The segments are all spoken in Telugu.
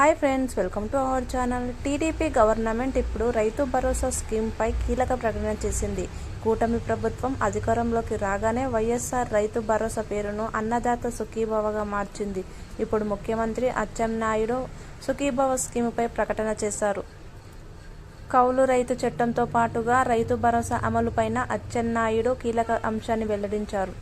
Hi friends, welcome to our channel. TDP government ఇప్పుడు రైతు భరోసా స్కీమ్పై కీలక ప్రకటన చేసింది. కూటమి ప్రభుత్వం అధికారంలోకి రాగానే వైఎస్ఆర్ రైతు భరోసా పేరును అన్నదాత సుఖీభవగా మార్చింది. ఇప్పుడు ముఖ్యమంత్రి అచ్చెన్నాయుడు సుఖీభవ స్కీమ్పై ప్రకటన చేశారు. కౌలు రైతు చట్టంతో పాటుగా రైతు భరోసా అమలుపైన అచ్చెన్నాయుడు కీలక అంశాన్ని వెల్లడించారు.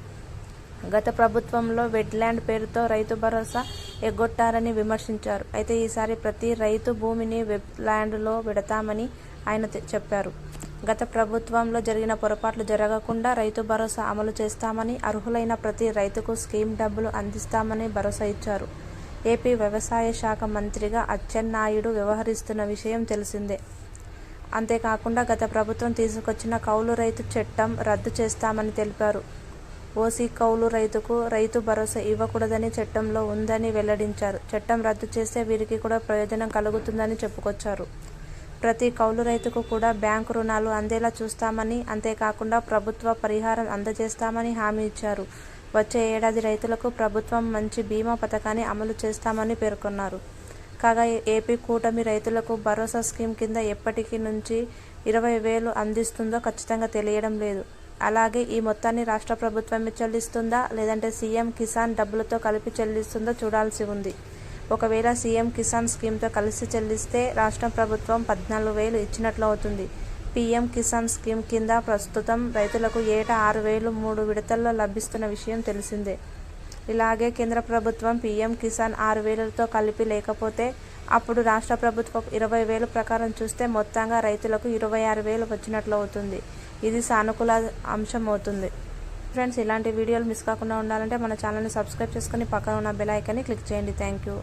గత ప్రభుత్వంలో వెట్ల్యాండ్ పేరుతో రైతు భరోసా ఎగ్గొట్టారని విమర్శించారు. అయితే ఈసారి ప్రతి రైతు భూమిని వెట్ల్యాండ్లో పెడతామని ఆయన చెప్పారు. గత ప్రభుత్వంలో జరిగిన పొరపాట్లు జరగకుండా రైతు భరోసా అమలు చేస్తామని, అర్హులైన ప్రతి రైతుకు స్కీమ్ డబ్బులు అందిస్తామని భరోసా ఇచ్చారు. ఏపీ వ్యవసాయ శాఖ మంత్రిగా అచ్చెన్నాయుడు వ్యవహరిస్తున్న విషయం తెలిసిందే. అంతేకాకుండా గత ప్రభుత్వం తీసుకొచ్చిన కౌలు రైతు చట్టం రద్దు చేస్తామని తెలిపారు. ఓసీ కౌలు రైతుకు రైతు భరోసా ఇవ్వకూడదని చట్టంలో ఉందని వెల్లడించారు. చట్టం రద్దు చేస్తే వీరికి కూడా ప్రయోజనం కలుగుతుందని చెప్పుకొచ్చారు. ప్రతి కౌలు రైతుకు కూడా బ్యాంకు రుణాలు అందేలా చూస్తామని, అంతేకాకుండా ప్రభుత్వ పరిహారం అందజేస్తామని హామీ ఇచ్చారు. వచ్చే ఏడాది రైతులకు ప్రభుత్వం మంచి బీమా పథకాన్ని అమలు చేస్తామని పేర్కొన్నారు. కాగా ఏపీ కూటమి రైతులకు భరోసా స్కీమ్ కింద ఎప్పటికి నుంచి 20,000 అందిస్తుందో ఖచ్చితంగా తెలియడం లేదు. అలాగే ఈ మొత్తాన్ని రాష్ట్ర ప్రభుత్వమే చెల్లిస్తుందా, లేదంటే సీఎం కిసాన్ డబ్బులతో కలిపి చెల్లిస్తుందో చూడాల్సి ఉంది. ఒకవేళ సీఎం కిసాన్ స్కీమ్తో కలిసి చెల్లిస్తే రాష్ట్ర ప్రభుత్వం 14,000 ఇచ్చినట్లు అవుతుంది. పీఎం కిసాన్ స్కీమ్ కింద ప్రస్తుతం రైతులకు ఏటా 6,000 3 విడతల్లో లభిస్తున్న విషయం తెలిసిందే. ఇలాగే కేంద్ర ప్రభుత్వం పీఎం కిసాన్ 6,000తో కలిపి లేకపోతే అప్పుడు రాష్ట్ర ప్రభుత్వం 20,000 ప్రకారం చూస్తే మొత్తంగా రైతులకు 26,000 వచ్చినట్లు అవుతుంది. ఇది సానుకూల అంశం అవుతుంది. ఫ్రెండ్స్, ఇలాంటి వీడియోలు మిస్ కాకుండా ఉండాలంటే మన ఛానల్ని సబ్స్క్రైబ్ చేసుకుని పక్కన ఉన్న బెల్ ఐకాన్ని క్లిక్ చేయండి. Thank you.